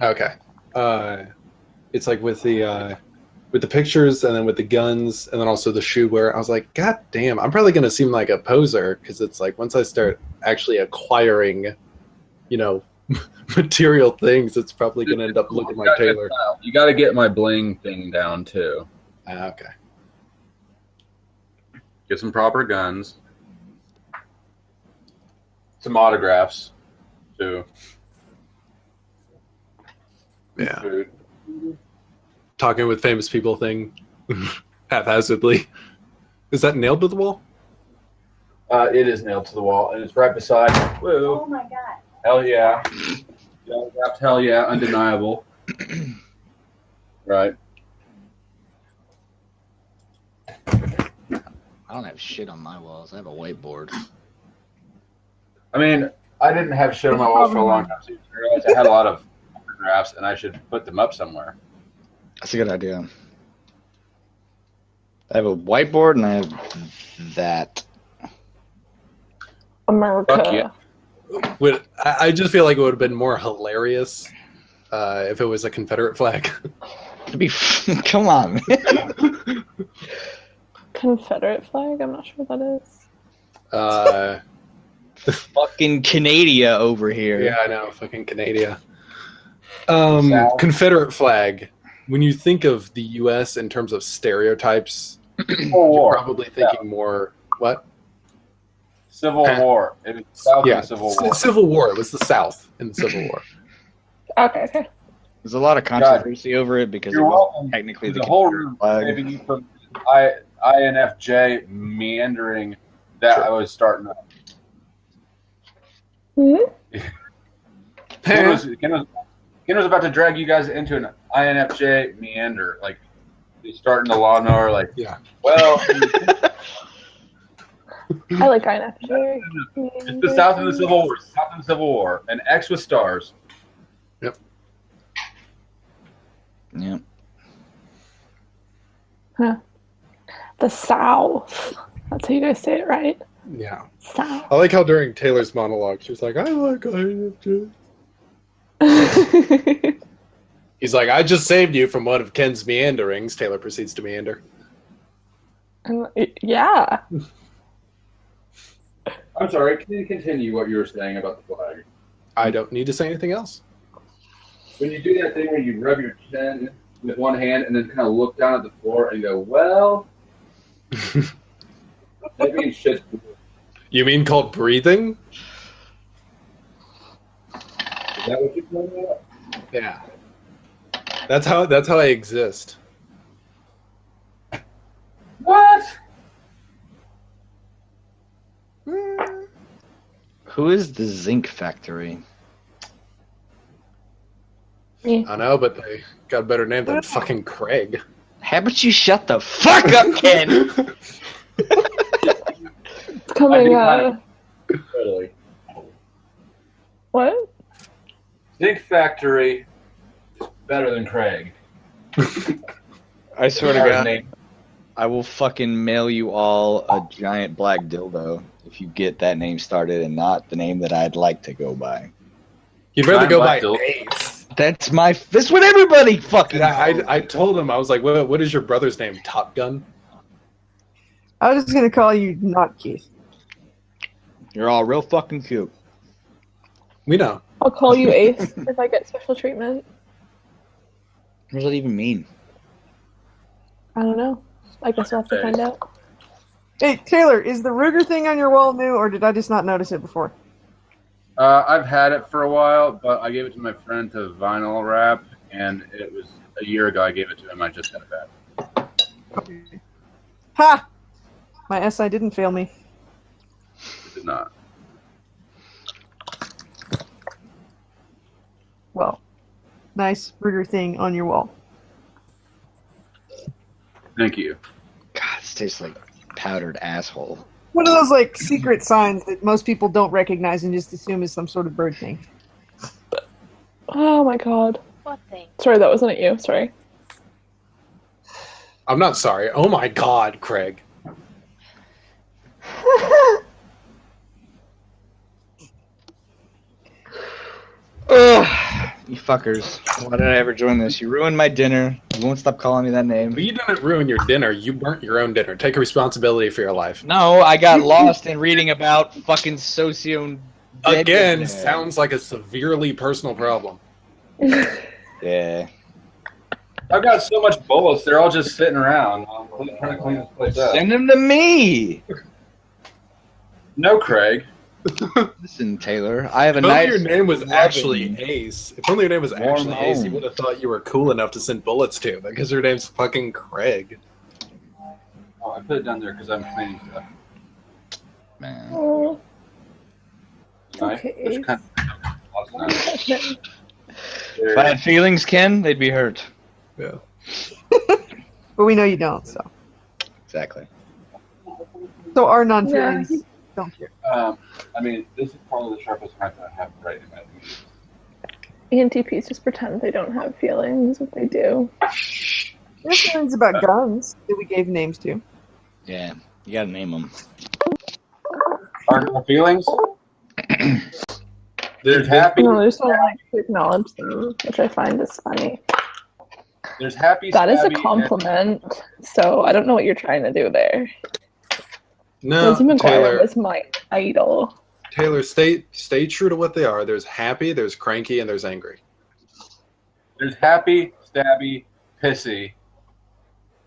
Okay. It's like with the pictures and then with the guns and then also the shoe wear. I was like, God damn, I'm probably gonna seem like a poser because it's like once I start actually acquiring, you know, material things, it's probably gonna end up looking like Taylor. You got to get my bling thing down too. Okay. Get some proper guns. Some autographs too. Yeah. Food. Talking with famous people thing haphazardly. Is that nailed to the wall? It is nailed to the wall, and it's right beside. Whoa. Oh my god. Hell yeah. Hell yeah, undeniable. Right. I don't have shit on my walls. I have a whiteboard. I mean, I didn't have shit on my walls for a long time, so I realized I had a lot of photographs, and I should put them up somewhere. That's a good idea. I have a whiteboard and I have that. America. Fuck yeah. I just feel like it would have been more hilarious if it was a Confederate flag. Come on, man. Confederate flag? I'm not sure what that is. Fucking Canada over here. Yeah, I know, fucking Canada. Confederate flag. When you think of the U.S. in terms of stereotypes, you're probably thinking more what? Civil War. It was South Yeah, of Civil War. Civil War. It was the South in the Civil War. Okay. There's a lot of controversy over it because You're it was welcome. technically The the whole Confederate room, flag. maybe you put INFJ meandering that I was starting up. Mm-hmm. Ken was about to drag you guys into an INFJ meander, like he's starting the lawnmower, like Yeah. well, I like INFJ. it's the South in the Civil War, South in the Civil War, and X with stars. Yeah. Huh. The South. That's how you guys say it, right? Yeah. South. I like how during Taylor's monologue, she's like, I like INFJ. He's like, I just saved you from one of Ken's meanderings. Taylor proceeds to meander. Yeah. I'm sorry. Can you continue what you were saying about the flag? I don't need to say anything else. When you do that thing where you rub your chin with one hand and then kind of look down at the floor and go, well, that means shit's cool. You mean called breathing? Is that what you're talking about? Yeah. That's how I exist. What? Who is the Zinc Factory? I know, but they got a better name than fucking Craig. How about you shut the fuck up, Ken? It's coming Totally. What? Zinc Factory is better than Craig. I swear to Our God, name. I will fucking mail you all a giant black dildo if you get that name started and not the name that I'd like to go by. You'd rather Giant go by black dildo. Ace. That's what everybody fucking knows. I told him, I was like, what is your brother's name? Top Gun? I was just gonna call you not Keith. You're all real fucking cute. We know. I'll call you Ace if I get special treatment. What does that even mean? I don't know. I guess we'll have to find out. Hey Taylor, is the Ruger thing on your wall new, or did I just not notice it before? I've had it for a while, but I gave it to my friend to vinyl wrap, and it was a year ago I gave it to him. I just got it back. Ha! My SI didn't fail me. It did not. Well, nice Ruger thing on your wall. Thank you. God, this tastes like powdered asshole. One of those like secret signs that most people don't recognize and just assume is some sort of bird thing. Oh my god. What thing? Sorry, that wasn't at you. Sorry. I'm not sorry. Oh my God, Craig. Ugh. You fuckers. Why did I ever join this? You ruined my dinner. You won't stop calling me that name. But you didn't ruin your dinner. You burnt your own dinner. Take responsibility for your life. No, I got lost in reading about fucking socio. Again, sounds like a severely personal problem. Yeah. I've got so much bullets. They're all just sitting around. I'm trying to clean this place up. Send them to me. No, Craig. Listen, Taylor, I have a If only nice. your name was loving- actually Ace. If only your name was Warm actually Ace, you home. would have thought you were cool enough to send bullets to. Because your name's fucking Craig. Oh, I put it down there because I'm cleaning stuff. Man. Oh, Right? Okay. It's kind of If I had feelings, Ken, they'd be hurt. Yeah. But we know you don't, so. Exactly. So our non-feelings don't care. I mean, this is probably the sharpest knife I have right in my hand. ENTPs just pretend they don't have feelings, but they do. There's feelings about guns that we gave names to. Yeah, you gotta name them. Our feelings? There's They- happy. No, they just don't like to acknowledge them, which I find is funny. There's happy. That is a stabby, and- compliment, so I don't know what you're trying to do there. No, Lizzie McGuire Taylor. was my idol. Taylor, stay true to what they are. There's happy, there's cranky, and there's angry. There's happy, stabby, pissy.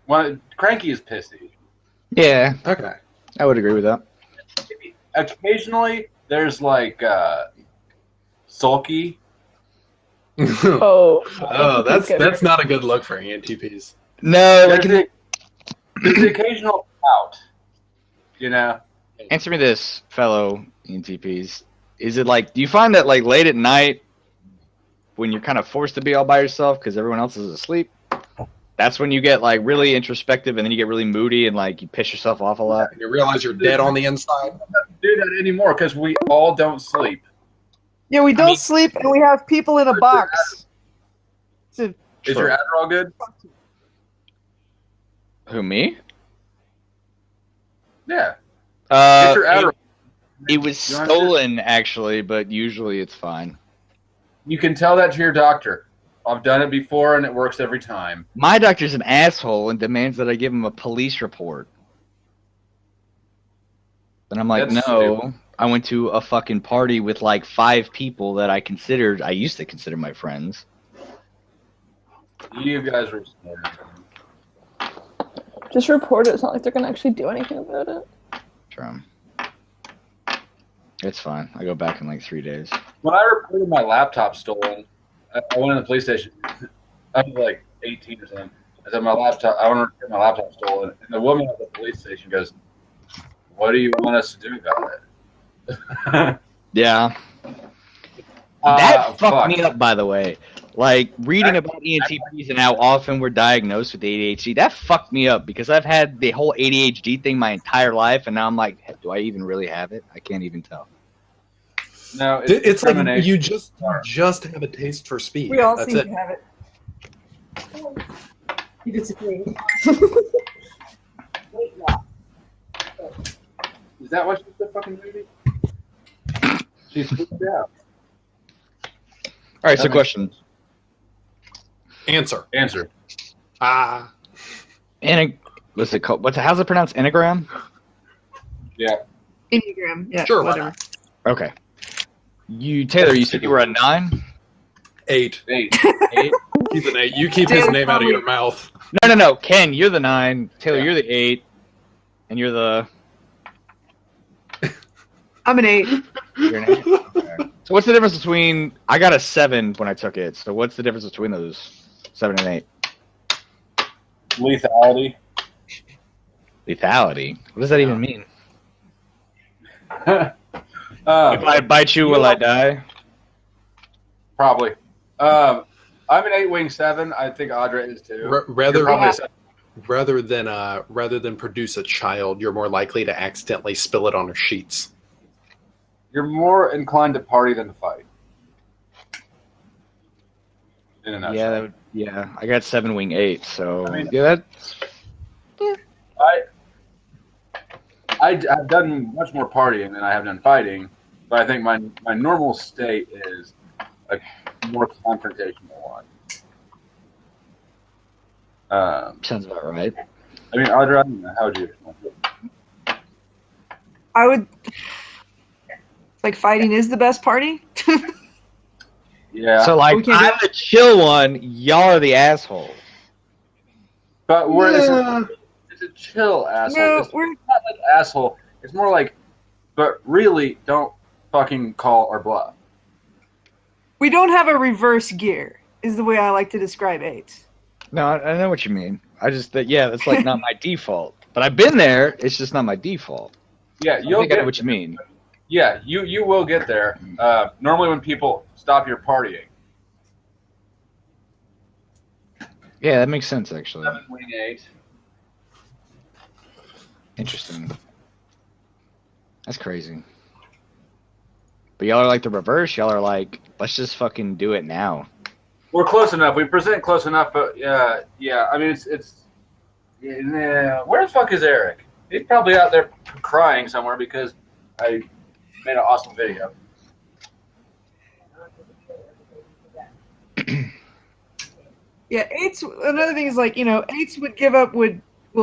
Well, cranky is pissy. Yeah, Okay. I would agree with that. Occasionally, there's like sulky. Oh, Oh, that's not a good look for ENTPs. No, There's the occasional out. You know. answer me this, fellow ENTPs. Is it like, do you find that like late at night when you're kind of forced to be all by yourself because everyone else is asleep, that's when you get like really introspective and then you get really moody and like you piss yourself off a lot? You realize you're dead on the inside. Do that anymore because we all don't sleep. Yeah, we don't mean- sleep and we have people in a box. So, Is your Adderall good? Who, me? Yeah. Get your Adderall. It was You don't have to- stolen, actually, but usually it's fine. You can tell that to your doctor. I've done it before and it works every time. My doctor's an asshole and demands that I give him a police report. And I'm like, That's no. stupid. I went to a fucking party with like 5 people that I used to consider my friends. You guys were smart. just report it. It's not like they're gonna actually do anything about it. True. It's fine. I go back in like 3 days. When I reported my laptop stolen, I went to the police station. I was like 18 or something. I said, I want to report my laptop stolen. And the woman at the police station goes, what do you want us to do about it? Yeah. That fucked me up, by the way. Like, reading about ENTPs and how often we're diagnosed with ADHD, that fucked me up because I've had the whole ADHD thing my entire life, and now I'm like, do I even really have it? I can't even tell. No, It's like discrimination. you just have a taste for speed. we all That's seem it. to have it. You disagree. Is that why she's the fucking movie? She's freaked out. All right, so That makes question. Answer. Answer. Ah. What's it called? How's it pronounced? Enneagram? Yeah. Enneagram, yeah. Sure, why whatever. not? Okay. Taylor, you said you were a 9? 8. 8. 8? He's an 8. You keep his name out of your mouth. No. Ken, you're the 9. Taylor, Yeah. you're the 8. And you're the... I'm an 8. You're an 8? Okay. So what's the difference between... I got a 7 when I took it. So what's the difference between those 7 and 8? Lethality. Lethality? What does that even mean? If I bite you, will I die? Probably. I'm an 8-wing 7. I think Audra is too. Rather, You're probably a 7. rather than produce a child, you're more likely to accidentally spill it on her sheets. You're more inclined to party than to fight. In a nutshell. Yeah, I got 7 wing 8, so... I mean- yeah, I've done much more partying than I have done fighting, but I think my normal state is a more confrontational one. Sounds about right. I mean, Audra, I don't know, how would you respond to it? I would like fighting is the best party. Yeah. So like, We can't do I'm the chill one. Y'all are the assholes. But it's a chill asshole. No, It's not like asshole. It's more like, but really, don't fucking call or bluff. We don't have a reverse gear, is the way I like to describe eights. No, I know what you mean. I just that's like not my default. But I've been there. It's just not my default. Yeah, I you'll think I know get. what you mean. Yeah, you will get there. Normally, when people stop your partying, Yeah, that makes sense actually. 7 wing 8. Interesting. That's crazy. But y'all are like the reverse. Y'all are like, let's just fucking do it now. We're close enough. We present close enough, but yeah. I mean, where the fuck is Eric? He's probably out there crying somewhere because I made an awesome video. Yeah, eights. Another thing is like, eights would give up. Will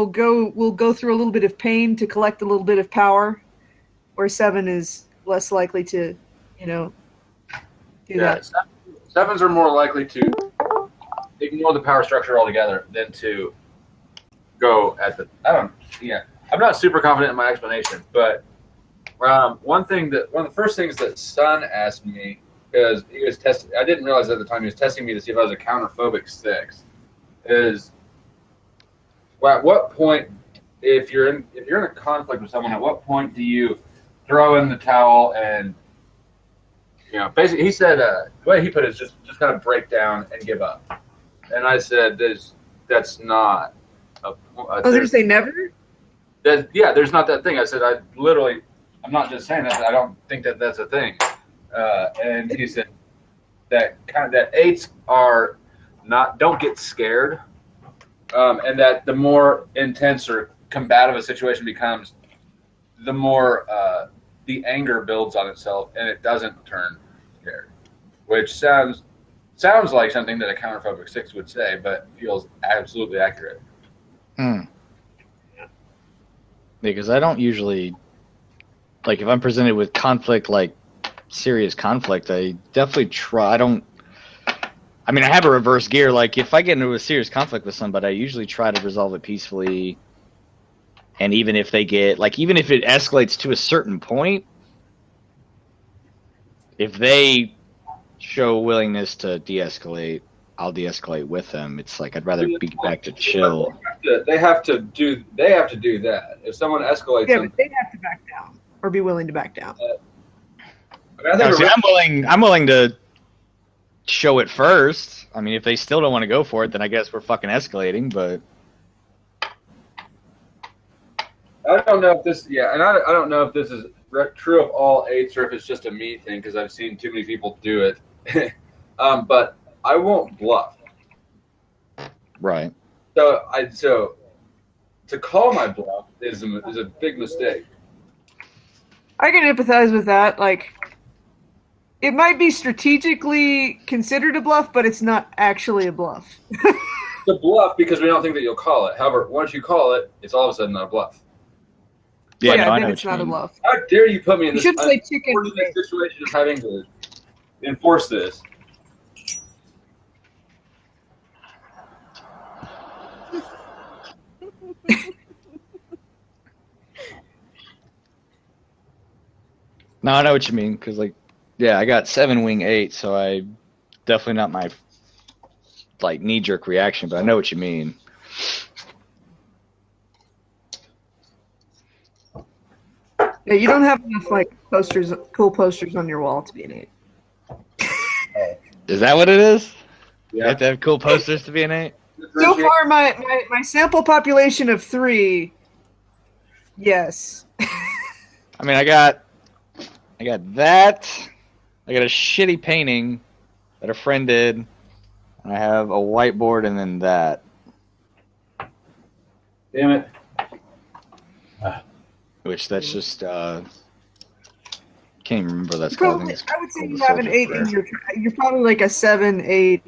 go through a little bit of pain to collect a little bit of power, where 7 is less likely to, do that. Sevens are more likely to ignore the power structure altogether than to go at the. I'm not super confident in my explanation, but one of the first things that Sun asked me, because he was testing, I didn't realize at the time he was testing me to see if I was a counterphobic 6, is at what point, if you're in a conflict with someone, at what point do you throw in the towel and basically he said the way he put it is just kind of break down and give up. And I said that's not a Did you say never? there's not that thing. I said I'm not just saying that, I don't think that that's a thing. And he said that 8s are don't get scared, and that the more intense or combative a situation becomes, the more the anger builds on itself, and it doesn't turn scared, which sounds like something that a counterphobic 6 would say, but feels absolutely accurate. Because I don't usually, like, if I'm presented with conflict, like serious conflict, I definitely try. I have a reverse gear. Like, if I get into a serious conflict with somebody, I usually try to resolve it peacefully. And even if even if it escalates to a certain point, if they show willingness to de-escalate, I'll de-escalate with them. It's like I'd rather be back to chill. They have to do that. If someone escalates, but they have to back down or be willing to back down. I'm willing to show it first. I mean, if they still don't want to go for it, then I guess we're fucking escalating. But I don't know if this, and I don't know if this is true of all 8s or if it's just a me thing because I've seen too many people do it. But I won't bluff. Right. So to call my bluff is a big mistake. I can empathize with that. Like, it might be strategically considered a bluff, but it's not actually a bluff. It's a bluff because we don't think that you'll call it. However, once you call it, it's all of a sudden not a bluff. Yeah, I know think it's not a bluff. How dare you put me in this chicken situation of having to enforce this? No, I know what you mean. Because, I got 7 wing 8, so I definitely not my knee-jerk reaction, but I know what you mean. Yeah, you don't have enough cool posters on your wall to be an 8. Is that what it is? Yeah. You have to have cool posters to be an 8? So far, my sample population of 3, yes. I mean, I got that. I got a shitty painting that a friend did. And I have a whiteboard and then that. Damn it. Which that's just Can't even remember that Probably, I would say you have an 8 in your. You're probably like a 7, 8,